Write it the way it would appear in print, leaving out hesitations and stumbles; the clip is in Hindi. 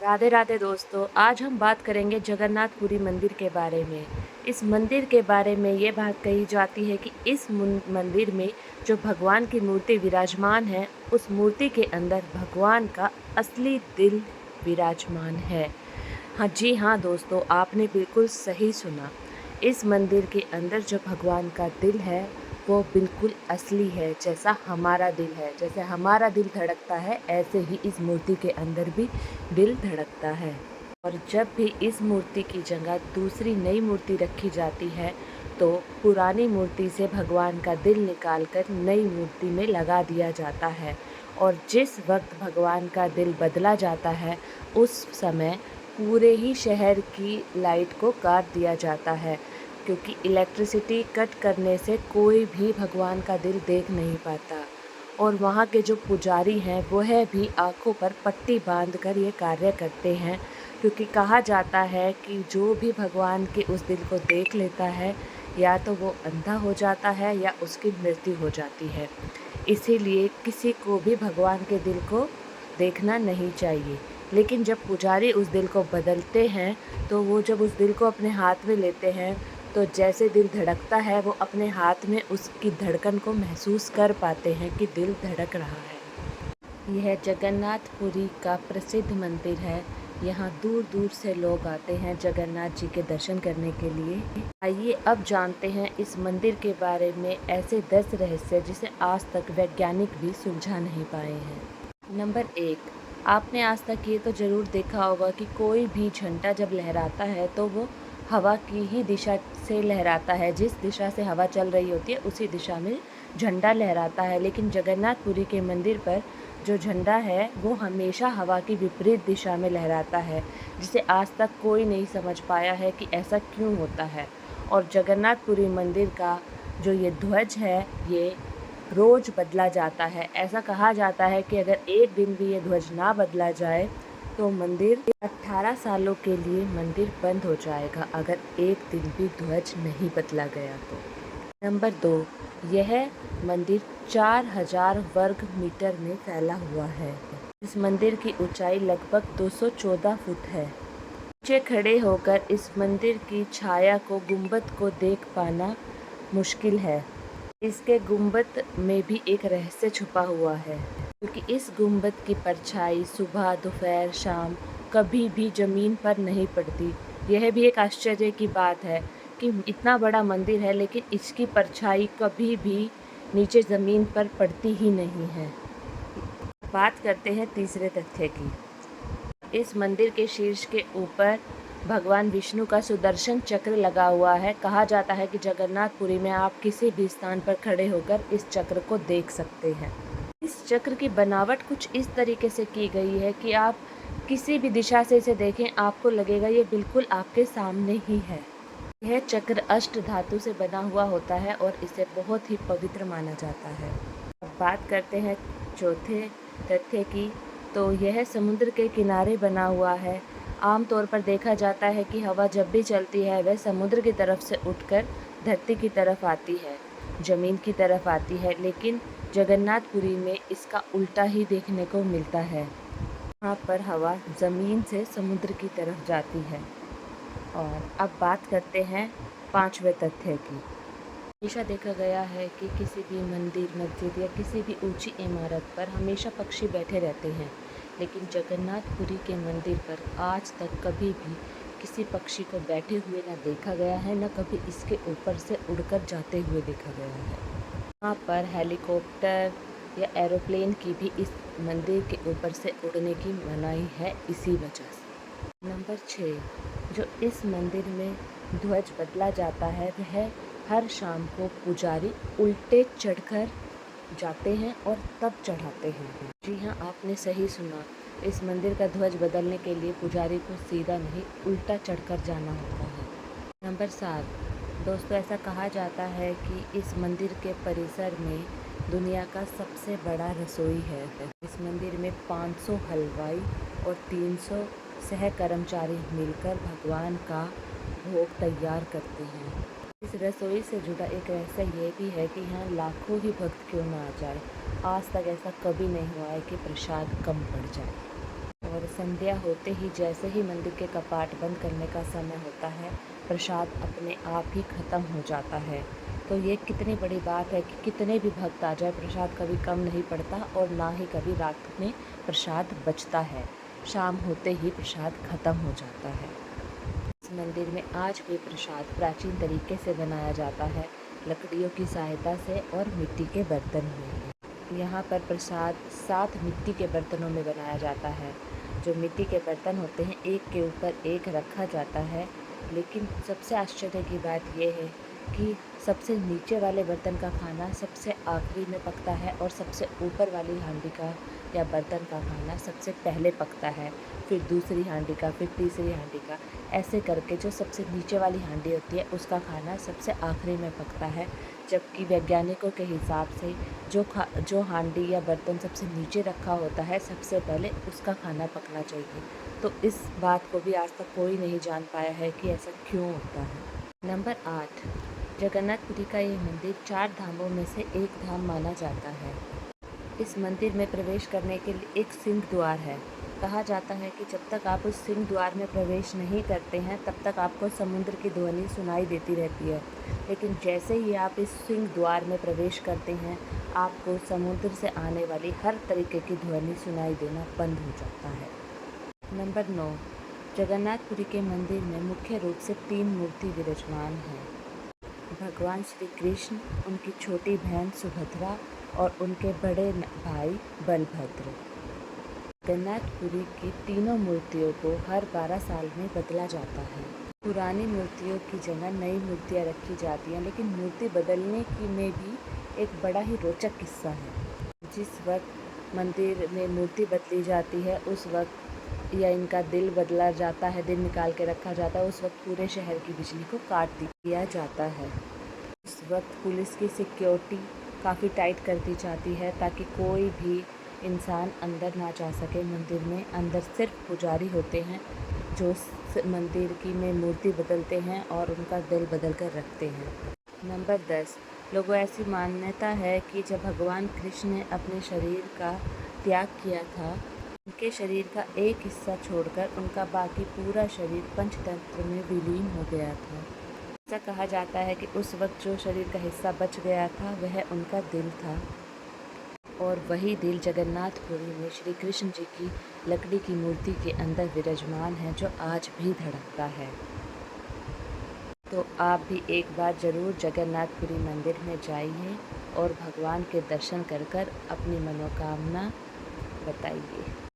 राधे राधे दोस्तों, आज हम बात करेंगे जगन्नाथपुरी मंदिर के बारे में। इस मंदिर के बारे में ये बात कही जाती है कि इस मंदिर में जो भगवान की मूर्ति विराजमान है, उस मूर्ति के अंदर भगवान का असली दिल विराजमान है। हाँ जी हाँ दोस्तों, आपने बिल्कुल सही सुना। इस मंदिर के अंदर जो भगवान का दिल है वो बिल्कुल असली है, जैसा हमारा दिल है। जैसे हमारा दिल धड़कता है, ऐसे ही इस मूर्ति के अंदर भी दिल धड़कता है। और जब भी इस मूर्ति की जगह दूसरी नई मूर्ति रखी जाती है तो पुरानी मूर्ति से भगवान का दिल निकालकर नई मूर्ति में लगा दिया जाता है। और जिस वक्त भगवान का दिल बदला जाता है, उस समय पूरे ही शहर की लाइट को काट दिया जाता है, क्योंकि इलेक्ट्रिसिटी कट करने से कोई भी भगवान का दिल देख नहीं पाता। और वहाँ के जो पुजारी हैं वह भी आँखों पर पट्टी बांधकर ये कार्य करते हैं, क्योंकि कहा जाता है कि जो भी भगवान के उस दिल को देख लेता है, या तो वो अंधा हो जाता है या उसकी मृत्यु हो जाती है। इसीलिए किसी को भी भगवान के दिल को देखना नहीं चाहिए। लेकिन जब पुजारी उस दिल को बदलते हैं, तो वो जब उस दिल को अपने हाथ में लेते हैं, तो जैसे दिल धड़कता है, वो अपने हाथ में उसकी धड़कन को महसूस कर पाते हैं कि दिल धड़क रहा है। यह जगन्नाथपुरी का प्रसिद्ध मंदिर है। यहाँ दूर दूर से लोग आते हैं जगन्नाथ जी के दर्शन करने के लिए। आइए अब जानते हैं इस मंदिर के बारे में ऐसे 10 रहस्य जिसे आज तक वैज्ञानिक भी सुलझा नहीं पाए हैं। नंबर 1, आपने आज तक ये तो ज़रूर देखा होगा कि कोई भी झंडा जब लहराता है तो वो हवा की ही दिशा से लहराता है। जिस दिशा से हवा चल रही होती है उसी दिशा में झंडा लहराता है। लेकिन जगन्नाथपुरी के मंदिर पर जो झंडा है वो हमेशा हवा की विपरीत दिशा में लहराता है, जिसे आज तक कोई नहीं समझ पाया है कि ऐसा क्यों होता है। और जगन्नाथपुरी मंदिर का जो ये ध्वज है, ये रोज़ बदला जाता है। ऐसा कहा जाता है कि अगर एक दिन भी ये ध्वज ना बदला जाए तो मंदिर 18 सालों के लिए मंदिर बंद हो जाएगा, अगर एक दिन भी ध्वज नहीं बदला गया तो। नंबर 2, यह मंदिर 4000 वर्ग मीटर में फैला हुआ है। इस मंदिर की ऊंचाई लगभग 214 फुट है। नीचे खड़े होकर इस मंदिर की छाया को, गुंबद को देख पाना मुश्किल है। इसके गुंबद में भी एक रहस्य छुपा हुआ है, क्योंकि इस गुंबद की परछाई सुबह, दोपहर, शाम कभी भी ज़मीन पर नहीं पड़ती। यह भी एक आश्चर्य की बात है कि इतना बड़ा मंदिर है लेकिन इसकी परछाई कभी भी नीचे ज़मीन पर पड़ती ही नहीं है। बात करते हैं तीसरे तथ्य की। इस मंदिर के शीर्ष के ऊपर भगवान विष्णु का सुदर्शन चक्र लगा हुआ है। कहा जाता है कि जगन्नाथपुरी में आप किसी भी स्थान पर खड़े होकर इस चक्र को देख सकते हैं। इस चक्र की बनावट कुछ इस तरीके से की गई है कि आप किसी भी दिशा से इसे देखें, आपको लगेगा ये बिल्कुल आपके सामने ही है। यह चक्र अष्ट धातु से बना हुआ होता है और इसे बहुत ही पवित्र माना जाता है। अब बात करते हैं चौथे तथ्य की। तो यह समुद्र के किनारे बना हुआ है। आमतौर पर देखा जाता है कि हवा जब भी चलती है वह समुद्र की तरफ से उठकर धरती की तरफ आती है, ज़मीन की तरफ आती है। लेकिन जगन्नाथपुरी में इसका उल्टा ही देखने को मिलता है। यहाँ पर हवा ज़मीन से समुद्र की तरफ जाती है। और अब बात करते हैं पांचवें तथ्य की। हमेशा देखा गया है कि किसी भी मंदिर, मस्जिद या किसी भी ऊंची इमारत पर हमेशा पक्षी बैठे रहते हैं, लेकिन जगन्नाथपुरी के मंदिर पर आज तक कभी भी किसी पक्षी को बैठे हुए न देखा गया है, न कभी इसके ऊपर से उड़कर जाते हुए देखा गया है। यहाँ पर हेलीकॉप्टर या एरोप्लेन की भी इस मंदिर के ऊपर से उड़ने की मनाही है, इसी वजह से। नंबर 6, जो इस मंदिर में ध्वज बदला जाता है वह हर शाम को पुजारी उल्टे चढ़कर जाते हैं और तब चढ़ाते हैं। जी हाँ, आपने सही सुना। इस मंदिर का ध्वज बदलने के लिए पुजारी को सीधा नहीं, उल्टा चढ़कर जाना होता है। नंबर 7, दोस्तों ऐसा कहा जाता है कि इस मंदिर के परिसर में दुनिया का सबसे बड़ा रसोई है। इस मंदिर में 500 हलवाई और 300 सह कर्मचारी मिलकर भगवान का भोग तैयार करते हैं। इस रसोई से जुड़ा एक रहस्य ये भी है कि यहाँ लाखों ही भक्त क्यों ना आ जाए, आज तक ऐसा कभी नहीं हुआ है कि प्रसाद कम पड़ जाए। और संध्या होते ही जैसे ही मंदिर के कपाट बंद करने का समय होता है, प्रसाद अपने आप ही ख़त्म हो जाता है। तो ये कितनी बड़ी बात है कि कितने भी भक्त आ जाए, प्रसाद कभी कम नहीं पड़ता और ना ही कभी रात में प्रसाद बचता है। शाम होते ही प्रसाद ख़त्म हो जाता है। इस मंदिर में आज भी प्रसाद प्राचीन तरीके से बनाया जाता है, लकड़ियों की सहायता से और मिट्टी के बर्तन में। यहाँ पर प्रसाद 7 मिट्टी के बर्तनों में बनाया जाता है। जो मिट्टी के बर्तन होते हैं, एक के ऊपर एक रखा जाता है। लेकिन सबसे आश्चर्य की बात यह है कि सबसे नीचे वाले बर्तन का खाना सबसे आखिरी में पकता है और सबसे ऊपर वाली हांडी का या बर्तन का खाना सबसे पहले पकता है, फिर दूसरी हांडी का, फिर तीसरी हांडी का। ऐसे करके जो सबसे नीचे वाली हांडी होती है उसका खाना सबसे आखिरी में पकता है। जबकि वैज्ञानिकों के हिसाब से जो हांडी या बर्तन सबसे नीचे रखा होता है, सबसे पहले उसका खाना पकना चाहिए। तो इस बात को भी आज तक कोई नहीं जान पाया है कि ऐसा क्यों होता है। नंबर 8, जगन्नाथपुरी का ये मंदिर 4 धामों में से एक धाम माना जाता है। इस मंदिर में प्रवेश करने के लिए एक सिंह द्वार है। कहा जाता है कि जब तक आप उस सिंह द्वार में प्रवेश नहीं करते हैं, तब तक आपको समुद्र की ध्वनि सुनाई देती रहती है। लेकिन जैसे ही आप इस सिंह द्वार में प्रवेश करते हैं, आपको समुद्र से आने वाली हर तरीके की ध्वनि सुनाई देना बंद हो जाता है। नंबर 9, जगन्नाथपुरी के मंदिर में मुख्य रूप से 3 मूर्ति विराजमान हैं। भगवान श्री कृष्ण, उनकी छोटी बहन सुभद्रा और उनके बड़े भाई बलभद्र। जगन्नाथपुरी की तीनों मूर्तियों को हर 12 साल में बदला जाता है। पुरानी मूर्तियों की जगह नई मूर्तियाँ रखी जाती हैं, लेकिन मूर्ति बदलने की में भी एक बड़ा ही रोचक किस्सा है। जिस वक्त मंदिर में मूर्ति बदली जाती है, उस वक्त या इनका दिल बदला जाता है, दिल निकाल के रखा जाता है, उस वक्त पूरे शहर की बिजली को काट दिया जाता है। उस वक्त पुलिस की सिक्योरिटी काफ़ी टाइट कर दी जाती है ताकि कोई भी इंसान अंदर ना जा सके मंदिर में। अंदर सिर्फ पुजारी होते हैं जो मंदिर की में मूर्ति बदलते हैं और उनका दिल बदल कर रखते हैं। नंबर 10, लोगों ऐसी मान्यता है कि जब भगवान कृष्ण ने अपने शरीर का त्याग किया था, उनके शरीर का एक हिस्सा छोड़कर उनका बाकी पूरा शरीर पंचतंत्र में विलीन हो गया था। ऐसा कहा जाता है कि उस वक्त जो शरीर का हिस्सा बच गया था वह उनका दिल था, और वही दिल जगन्नाथपुरी में श्री कृष्ण जी की लकड़ी की मूर्ति के अंदर विराजमान है, जो आज भी धड़कता है। तो आप भी एक बार ज़रूर जगन्नाथपुरी मंदिर में जाइए और भगवान के दर्शन कर अपनी मनोकामना बताइए।